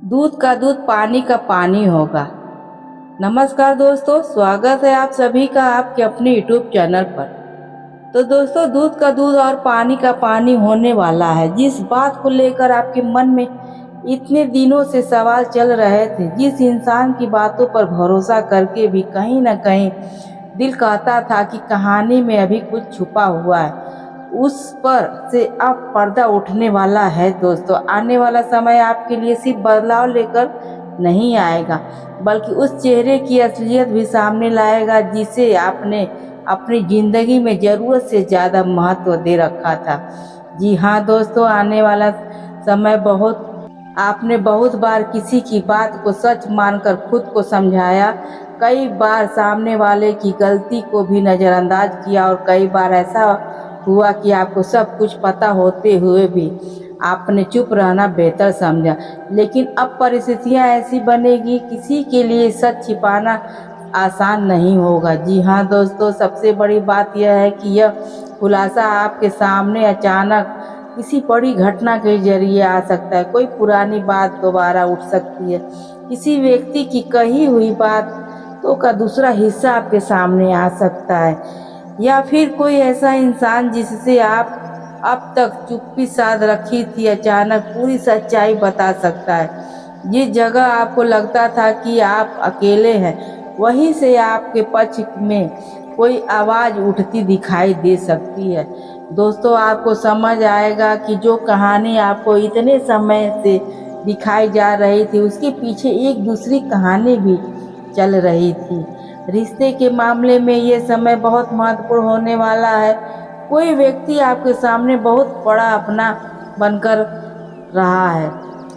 दूध का दूध पानी का पानी होगा। नमस्कार दोस्तों, स्वागत है आप सभी का आपके अपने यूट्यूब चैनल पर। तो दोस्तों, दूध का दूध और पानी का पानी होने वाला है। जिस बात को लेकर आपके मन में इतने दिनों से सवाल चल रहे थे, जिस इंसान की बातों पर भरोसा करके भी कहीं न कहीं दिल कहता था कि कहानी में अभी कुछ छुपा हुआ है, उस पर से अब पर्दा उठने वाला है। दोस्तों, आने वाला समय आपके लिए सिर्फ बदलाव लेकर नहीं आएगा, बल्कि उस चेहरे की असलियत भी सामने लाएगा जिसे आपने अपनी जिंदगी में जरूरत से ज़्यादा महत्व दे रखा था। जी हाँ दोस्तों, आने वाला समय आपने बहुत बार किसी की बात को सच मानकर खुद को समझाया, कई बार सामने वाले की गलती को भी नज़रअंदाज किया और कई बार ऐसा हुआ कि आपको सब कुछ पता होते हुए भी आपने चुप रहना बेहतर समझा। लेकिन अब परिस्थितियां ऐसी बनेगी, किसी के लिए सच छिपाना आसान नहीं होगा। जी हाँ दोस्तों, सबसे बड़ी बात यह है कि यह खुलासा आपके सामने अचानक किसी बड़ी घटना के जरिए आ सकता है। कोई पुरानी बात दोबारा उठ सकती है, किसी व्यक्ति की कही हुई बात तो का दूसरा हिस्सा आपके सामने आ सकता है, या फिर कोई ऐसा इंसान जिससे आप अब तक चुप्पी साध रखी थी अचानक पूरी सच्चाई बता सकता है। जिस जगह आपको लगता था कि आप अकेले हैं, वहीं से आपके पक्ष में कोई आवाज़ उठती दिखाई दे सकती है। दोस्तों, आपको समझ आएगा कि जो कहानी आपको इतने समय से दिखाई जा रही थी, उसके पीछे एक दूसरी कहानी भी चल रही थी। रिश्ते के मामले में ये समय बहुत महत्वपूर्ण होने वाला है। कोई व्यक्ति आपके सामने बहुत बड़ा अपना बनकर रहा है,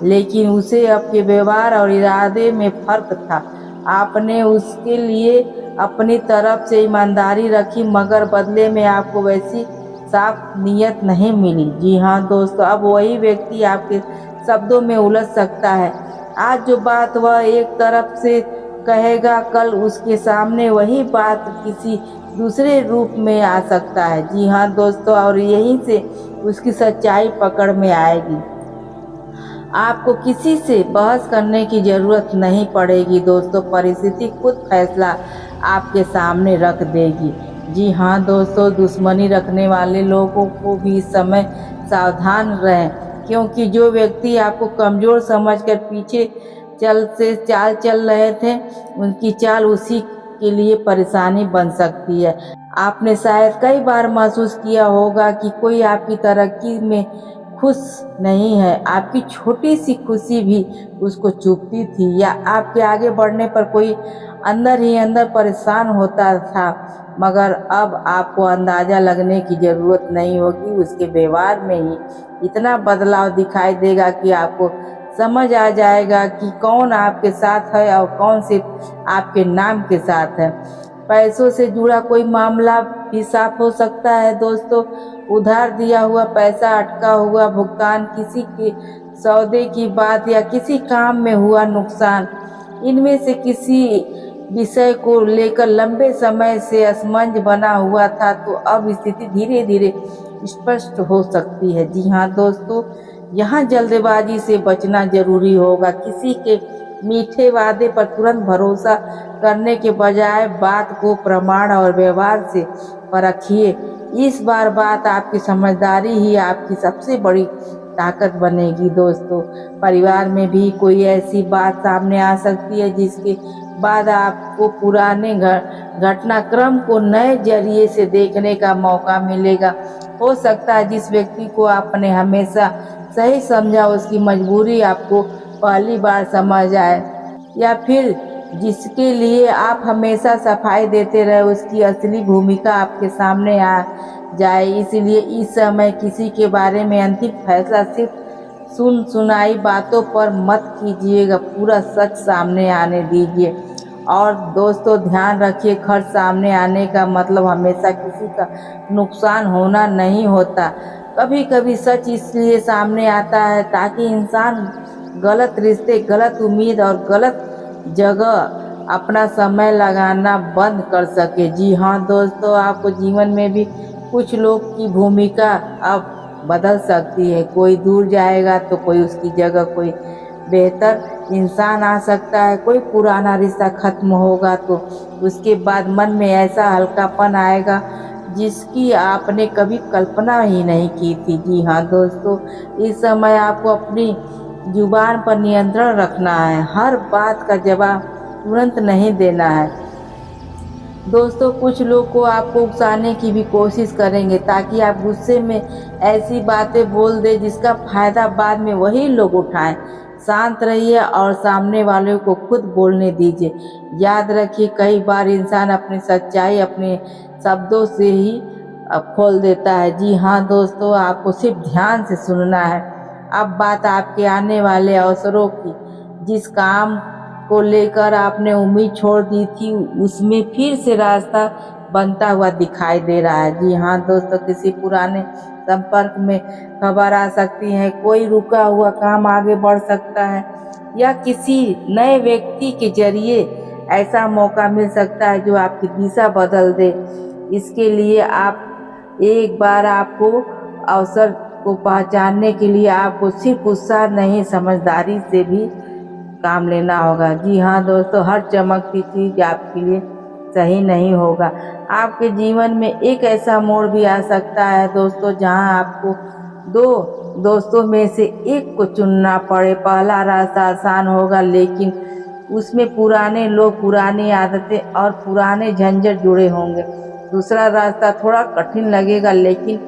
लेकिन उसे आपके व्यवहार और इरादे में फर्क था। आपने उसके लिए अपनी तरफ से ईमानदारी रखी, मगर बदले में आपको वैसी साफ नीयत नहीं मिली। जी हाँ दोस्तों, अब वही व्यक्ति आपके शब्दों में उलझ सकता है। आज जो बात वह एक तरफ से कहेगा, कल उसके सामने वही बात किसी दूसरे रूप में आ सकता है। जी हाँ दोस्तों, और यहीं से उसकी सच्चाई पकड़ में आएगी। आपको किसी से बहस करने की जरूरत नहीं पड़ेगी दोस्तों, परिस्थिति खुद फैसला आपके सामने रख देगी। जी हाँ दोस्तों, दुश्मनी रखने वाले लोगों को भी इस समय सावधान रहें, क्योंकि जो व्यक्ति आपको कमज़ोर समझकर पीछे चाल चल रहे थे, उनकी चाल उसी के लिए परेशानी बन सकती है। आपने शायद कई बार महसूस किया होगा कि कोई आपकी तरक्की में खुश नहीं है, आपकी छोटी सी खुशी भी उसको चुभती थी, या आपके आगे बढ़ने पर कोई अंदर ही अंदर परेशान होता था। मगर अब आपको अंदाज़ा लगने की ज़रूरत नहीं होगी, उसके व्यवहार में ही इतना बदलाव दिखाई देगा कि आपको समझ आ जाएगा कि कौन आपके साथ है और कौन सिर्फ आपके नाम के साथ है। पैसों से जुड़ा कोई मामला भी साफ हो सकता है दोस्तों। उधार दिया हुआ पैसा, अटका हुआ भुगतान, किसी के सौदे की बात या किसी काम में हुआ नुकसान, इनमें से किसी विषय को लेकर लंबे समय से असमंजस बना हुआ था, तो अब स्थिति धीरे धीरे स्पष्ट हो सकती है। जी हाँ दोस्तों, यहाँ जल्दबाजी से बचना जरूरी होगा। किसी के मीठे वादे पर तुरंत भरोसा करने के बजाय बात को प्रमाण और व्यवहार से परखिए। इस बार बात आपकी समझदारी ही आपकी सबसे बड़ी ताकत बनेगी दोस्तों। परिवार में भी कोई ऐसी बात सामने आ सकती है जिसके बाद आपको पुराने घटनाक्रम को नए जरिए से देखने का मौका मिलेगा। हो सकता है जिस व्यक्ति को आपने हमेशा सही समझा, उसकी मजबूरी आपको पहली बार समझ आए, या फिर जिसके लिए आप हमेशा सफाई देते रहे, उसकी असली भूमिका आपके सामने आ जाए। इसलिए इस समय किसी के बारे में अंतिम फैसला सिर्फ सुनाई बातों पर मत कीजिएगा, पूरा सच सामने आने दीजिए। और दोस्तों, ध्यान रखिए, खर्च सामने आने का मतलब हमेशा किसी का नुकसान होना नहीं होता। कभी कभी सच इसलिए सामने आता है ताकि इंसान गलत रिश्ते, गलत उम्मीद और गलत जगह अपना समय लगाना बंद कर सके। जी हाँ दोस्तों, आपको जीवन में भी कुछ लोग की भूमिका अब बदल सकती है। कोई दूर जाएगा तो कोई उसकी जगह कोई बेहतर इंसान आ सकता है, कोई पुराना रिश्ता खत्म होगा तो उसके बाद मन में ऐसा हल्कापन आएगा जिसकी आपने कभी कल्पना ही नहीं की थी। जी हाँ दोस्तों, इस समय आपको अपनी जुबान पर नियंत्रण रखना है, हर बात का जवाब तुरंत नहीं देना है। दोस्तों, कुछ लोग को आपको उकसाने की भी कोशिश करेंगे ताकि आप गुस्से में ऐसी बातें बोल दे जिसका फायदा बाद में वही लोग उठाएं। शांत रहिए और सामने वाले को खुद बोलने दीजिए। याद रखिए, कई बार इंसान अपनी सच्चाई अपने शब्दों से ही खोल देता है। जी हाँ दोस्तों, आपको सिर्फ ध्यान से सुनना है। अब बात आपके आने वाले अवसरों की। जिस काम को लेकर आपने उम्मीद छोड़ दी थी, उसमें फिर से रास्ता बनता हुआ दिखाई दे रहा है। जी हाँ दोस्तों, किसी पुराने संपर्क में खबर आ सकती है, कोई रुका हुआ काम आगे बढ़ सकता है या किसी नए व्यक्ति के जरिए ऐसा मौका मिल सकता है जो आपकी दिशा बदल दे। इसके लिए आप एक बार आपको अवसर को पहचानने के लिए आपको सिर्फ उत्साह नहीं, समझदारी से भी काम लेना होगा। जी हाँ दोस्तों, हर चमकती चीज आपके लिए सही नहीं होगा। आपके जीवन में एक ऐसा मोड़ भी आ सकता है दोस्तों जहाँ आपको दो दोस्तों में से एक को चुनना पड़े। पहला रास्ता आसान होगा, लेकिन उसमें पुराने लोग, पुरानी आदतें और पुराने झंझट जुड़े होंगे। दूसरा रास्ता थोड़ा कठिन लगेगा, लेकिन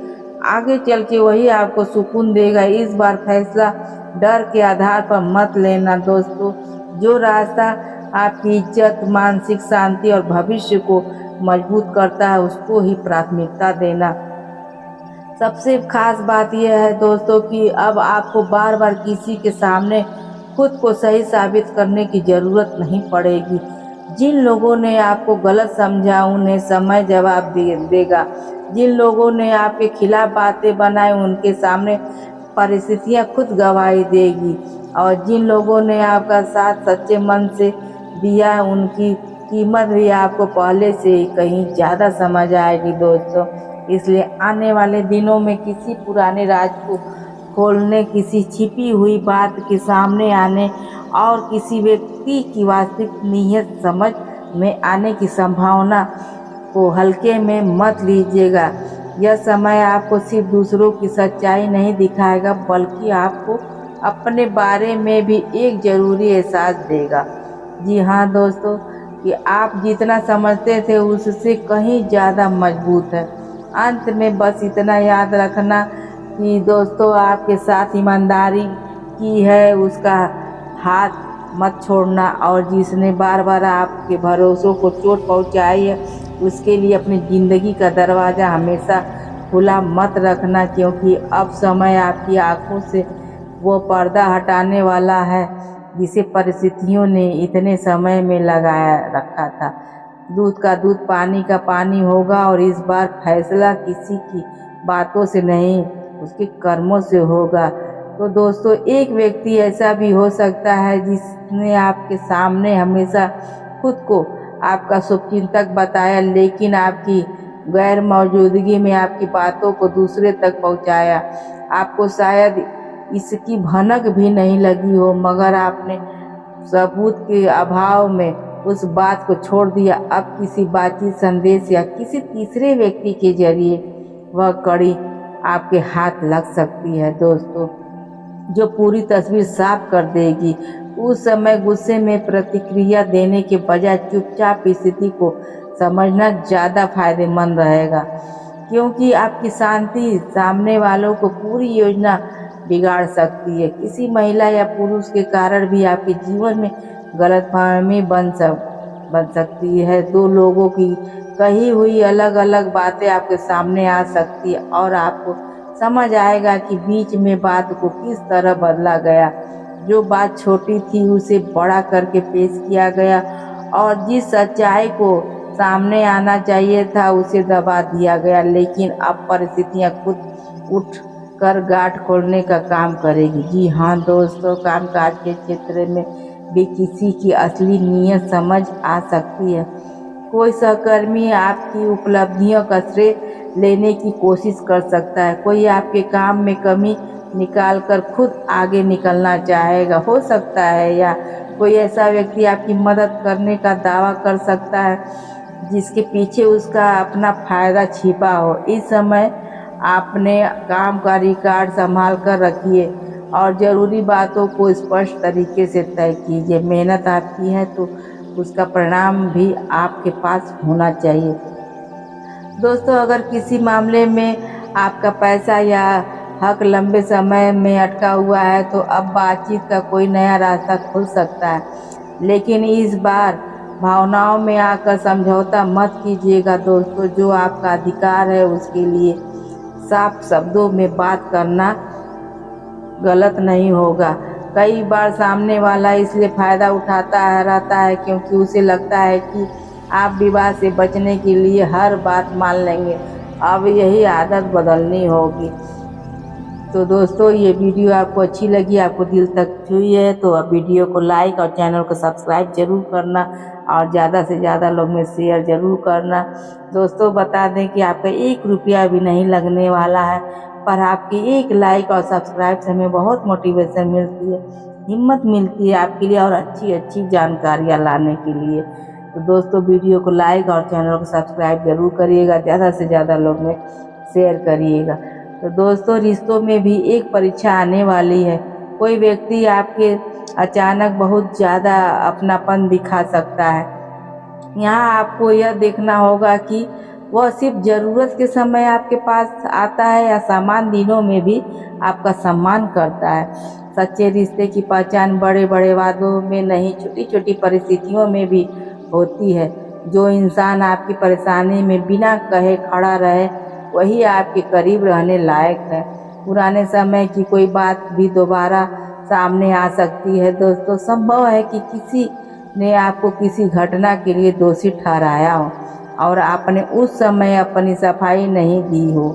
आगे चल के वही आपको सुकून देगा। इस बार फैसला डर के आधार पर मत लेना दोस्तों। जो रास्ता आपकी इज्जत, मानसिक शांति और भविष्य को मजबूत करता है, उसको ही प्राथमिकता देना। सबसे खास बात यह है दोस्तों कि अब आपको बार बार किसी के सामने खुद को सही साबित करने की जरूरत नहीं पड़ेगी। जिन लोगों ने आपको गलत समझा, उन्हें समय जवाब देगा। जिन लोगों ने आपके खिलाफ बातें बनाई, उनके सामने परिस्थितियां खुद गवाही देगी। और जिन लोगों ने आपका साथ सच्चे मन से दिया, उनकी कीमत भी आपको पहले से कहीं ज़्यादा समझ आएगी दोस्तों। इसलिए आने वाले दिनों में किसी पुराने राज को खोलने, किसी छिपी हुई बात के सामने आने और किसी व्यक्ति की वास्तविक नीयत समझ में आने की संभावना को हल्के में मत लीजिएगा। यह समय आपको सिर्फ दूसरों की सच्चाई नहीं दिखाएगा, बल्कि आपको अपने बारे में भी एक जरूरी एहसास देगा। जी हाँ दोस्तों, कि आप जितना समझते थे उससे कहीं ज़्यादा मजबूत है। अंत में बस इतना याद रखना कि दोस्तों, आपके साथ ईमानदारी की है, उसका हाथ मत छोड़ना। और जिसने बार बार आपके भरोसों को चोट पहुंचाई है, उसके लिए अपनी ज़िंदगी का दरवाज़ा हमेशा खुला मत रखना, क्योंकि अब समय आपकी आंखों से वो पर्दा हटाने वाला है जिसे परिस्थितियों ने इतने समय में लगाया रखा था। दूध का दूध, पानी का पानी होगा, और इस बार फैसला किसी की बातों से नहीं, उसके कर्मों से होगा। तो दोस्तों, एक व्यक्ति ऐसा भी हो सकता है जिसने आपके सामने हमेशा खुद को आपका शुभचिंतक बताया, लेकिन आपकी गैर मौजूदगी में आपकी बातों को दूसरे तक पहुंचाया। आपको शायद इसकी भनक भी नहीं लगी हो, मगर आपने सबूत के अभाव में उस बात को छोड़ दिया। अब किसी बातचीत, संदेश या किसी तीसरे व्यक्ति के जरिए वह कड़ी आपके हाथ लग सकती है दोस्तों, जो पूरी तस्वीर साफ कर देगी। उस समय गुस्से में प्रतिक्रिया देने के बजाय चुपचाप स्थिति को समझना ज़्यादा फायदेमंद रहेगा, क्योंकि आपकी शांति सामने वालों को पूरी योजना बिगाड़ सकती है। किसी महिला या पुरुष के कारण भी आपके जीवन में गलतफहमी बन सकती है। दो लोगों की कही हुई अलग अलग बातें आपके सामने आ सकती है, और आपको समझ आएगा कि बीच में बात को किस तरह बदला गया। जो बात छोटी थी उसे बड़ा करके पेश किया गया, और जिस सच्चाई को सामने आना चाहिए था उसे दबा दिया गया। लेकिन अब परिस्थितियां खुद उठ कर गांठ खोलने का काम करेगी। जी हाँ दोस्तों, कामकाज के क्षेत्र में भी किसी की असली नीयत समझ आ सकती है। कोई सहकर्मी आपकी उपलब्धियों का श्रेय लेने की कोशिश कर सकता है, कोई आपके काम में कमी निकाल कर खुद आगे निकलना चाहेगा, हो सकता है। या कोई ऐसा व्यक्ति आपकी मदद करने का दावा कर सकता है जिसके पीछे उसका अपना फ़ायदा छिपा हो। इस समय आपने काम का रिकॉर्ड संभाल कर रखिए और ज़रूरी बातों को स्पष्ट तरीके से तय कीजिए। मेहनत आपकी है तो उसका परिणाम भी आपके पास होना चाहिए। दोस्तों, अगर किसी मामले में आपका पैसा या हक लंबे समय में अटका हुआ है तो अब बातचीत का कोई नया रास्ता खुल सकता है, लेकिन इस बार भावनाओं में आकर समझौता मत कीजिएगा। दोस्तों, जो आपका अधिकार है उसके लिए साफ शब्दों में बात करना गलत नहीं होगा। कई बार सामने वाला इसलिए फ़ायदा उठाता रहता है क्योंकि उसे लगता है कि आप विवाद से बचने के लिए हर बात मान लेंगे। अब यही आदत बदलनी होगी। तो दोस्तों, ये वीडियो आपको अच्छी लगी, आपको दिल तक छुई है तो अब वीडियो को लाइक और चैनल को सब्सक्राइब जरूर करना और ज़्यादा से ज़्यादा लोग में शेयर ज़रूर करना। दोस्तों, बता दें कि आपका 1 रुपया भी नहीं लगने वाला है, पर आपकी 1 लाइक और सब्सक्राइब से हमें बहुत मोटिवेशन मिलती है, हिम्मत मिलती है आपके लिए और अच्छी अच्छी जानकारियाँ लाने के लिए। तो दोस्तों, वीडियो को लाइक और चैनल को सब्सक्राइब जरूर करिएगा, ज़्यादा से ज़्यादा लोग में शेयर करिएगा। तो दोस्तों, रिश्तों में भी एक परीक्षा आने वाली है। कोई व्यक्ति आपके अचानक बहुत ज़्यादा अपनापन दिखा सकता है। यहाँ आपको यह देखना होगा कि वह सिर्फ ज़रूरत के समय आपके पास आता है या सामान्य दिनों में भी आपका सम्मान करता है। सच्चे रिश्ते की पहचान बड़े बड़े वादों में नहीं, छोटी छोटी परिस्थितियों में भी होती है। जो इंसान आपकी परेशानी में बिना कहे खड़ा रहे वही आपके करीब रहने लायक है। पुराने समय की कोई बात भी दोबारा सामने आ सकती है। दोस्तों, संभव है कि किसी ने आपको किसी घटना के लिए दोषी ठहराया हो और आपने उस समय अपनी सफाई नहीं दी हो।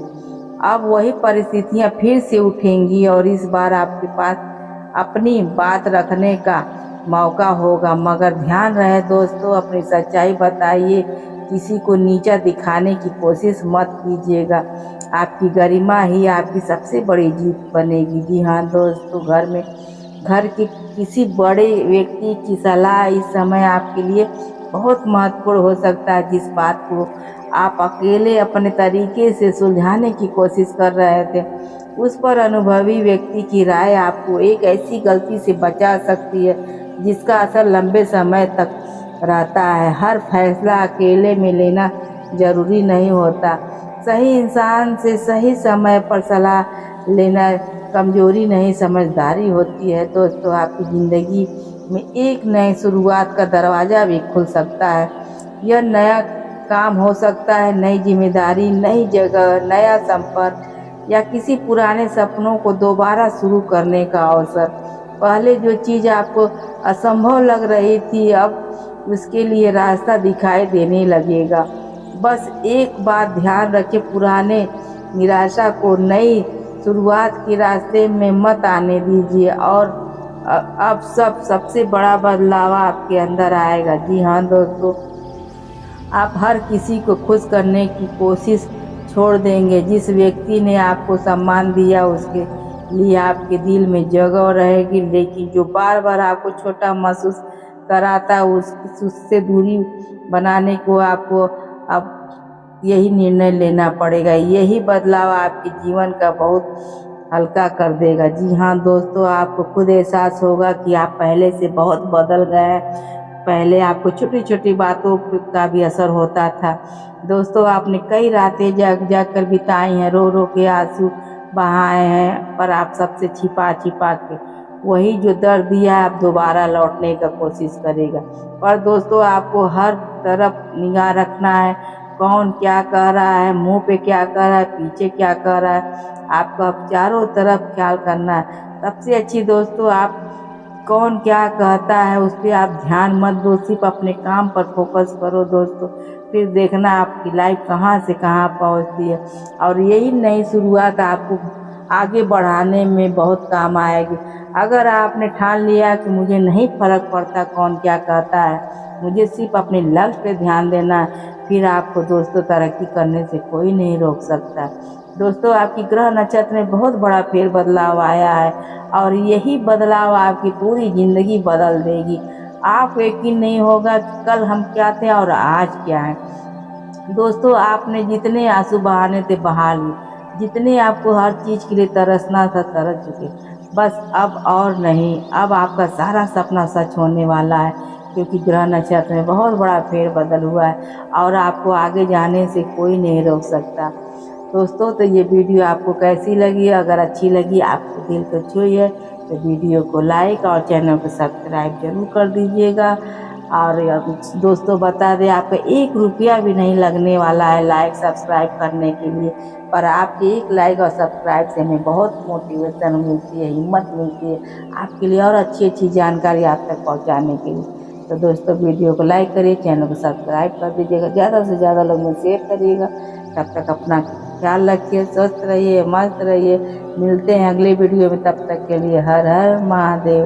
अब वही परिस्थितियां फिर से उठेंगी और इस बार आपके पास अपनी बात रखने का मौका होगा। मगर ध्यान रहे दोस्तों, अपनी सच्चाई बताइए, किसी को नीचा दिखाने की कोशिश मत कीजिएगा। आपकी गरिमा ही आपकी सबसे बड़ी जीत बनेगी। जी हाँ दोस्तों, घर के किसी बड़े व्यक्ति की सलाह इस समय आपके लिए बहुत महत्वपूर्ण हो सकता है। जिस बात को आप अकेले अपने तरीके से सुलझाने की कोशिश कर रहे थे, उस पर अनुभवी व्यक्ति की राय आपको एक ऐसी गलती से बचा सकती है जिसका असर लंबे समय तक रहता है। हर फैसला अकेले में लेना जरूरी नहीं होता। सही इंसान से सही समय पर सलाह लेना कमजोरी नहीं, समझदारी होती है। दोस्तों, आपकी ज़िंदगी में एक नई शुरुआत का दरवाज़ा भी खुल सकता है। यह नया काम हो सकता है, नई जिम्मेदारी, नई जगह, नया संपर्क या किसी पुराने सपनों को दोबारा शुरू करने का अवसर। पहले जो चीज़ आपको असंभव लग रही थी, अब उसके लिए रास्ता दिखाई देने लगेगा। बस एक बात ध्यान रखें, पुराने निराशा को नई शुरुआत के रास्ते में मत आने दीजिए और अब सबसे बड़ा बदलाव आपके अंदर आएगा। जी हाँ दोस्तों, आप हर किसी को खुश करने की कोशिश छोड़ देंगे। जिस व्यक्ति ने आपको सम्मान दिया उसके लिए आपके दिल में जगह रहेगी, लेकिन जो बार बार आपको छोटा महसूस कराता उससे दूरी बनाने को आपको अब यही निर्णय लेना पड़ेगा। यही बदलाव आपके जीवन का बहुत हल्का कर देगा। जी हाँ दोस्तों, आपको खुद एहसास होगा कि आप पहले से बहुत बदल गए हैं। पहले आपको छोटी छोटी बातों का भी असर होता था। दोस्तों, आपने कई रातें जाग कर बिताई हैं, रो रो के आंसू बहाए हैं, पर आप सबसे छिपा छिपा के वही जो दर्द दिया आप दोबारा लौटने का कोशिश करेगा। पर दोस्तों, आपको हर तरफ निगाह रखना है, कौन क्या कह रहा है, मुंह पे क्या कह रहा है, पीछे क्या कह रहा है, आपको अब चारों तरफ ख्याल करना है। सबसे अच्छी दोस्तों, आप कौन क्या कहता है उस पर आप ध्यान मत दो, सिर्फ अपने काम पर फोकस करो दोस्तों। फिर देखना आपकी लाइफ कहाँ से कहाँ पहुँचती है और यही नई शुरुआत आपको आगे बढ़ाने में बहुत काम आएगी। अगर आपने ठान लिया कि मुझे नहीं फर्क पड़ता कौन क्या कहता है, मुझे सिर्फ अपने लक्ष्य पे ध्यान देना है, फिर आपको दोस्तों तरक्की करने से कोई नहीं रोक सकता। दोस्तों आपकी ग्रह नक्षत्र में बहुत बड़ा फेर बदलाव आया है और यही बदलाव आपकी पूरी ज़िंदगी बदल देगी। आपको यकीन नहीं होगा कि कल हम क्या थे और आज क्या है। दोस्तों आपने जितने आंसू बहाने थे बहा लिए, जितने आपको हर चीज़ के लिए तरसना था तरस चुके, बस अब और नहीं। अब आपका सारा सपना सच होने वाला है, क्योंकि ग्रह नक्षत्र में बहुत बड़ा फेरबदल हुआ है और आपको आगे जाने से कोई नहीं रोक सकता। दोस्तों तो ये वीडियो आपको कैसी लगी? अगर अच्छी लगी, आपको दिल को छुई है, तो वीडियो को लाइक और चैनल को सब्सक्राइब जरूर कर दीजिएगा। और दोस्तों बता दें, आपका 1 रुपया भी नहीं लगने वाला है लाइक सब्सक्राइब करने के लिए, पर आपके एक लाइक और सब्सक्राइब से हमें बहुत मोटिवेशन मिलती है, हिम्मत मिलती है आपके लिए और अच्छी अच्छी जानकारी आप तक पहुंचाने के लिए। तो दोस्तों वीडियो को लाइक करिए, चैनल को सब्सक्राइब कर दीजिएगा, ज़्यादा से ज़्यादा लोगों में शेयर करिएगा। तब तक अपना ख्याल रखिए, स्वस्थ रहिए, मस्त रहिए। मिलते हैं अगले वीडियो में, तब तक के लिए हर हर महादेव।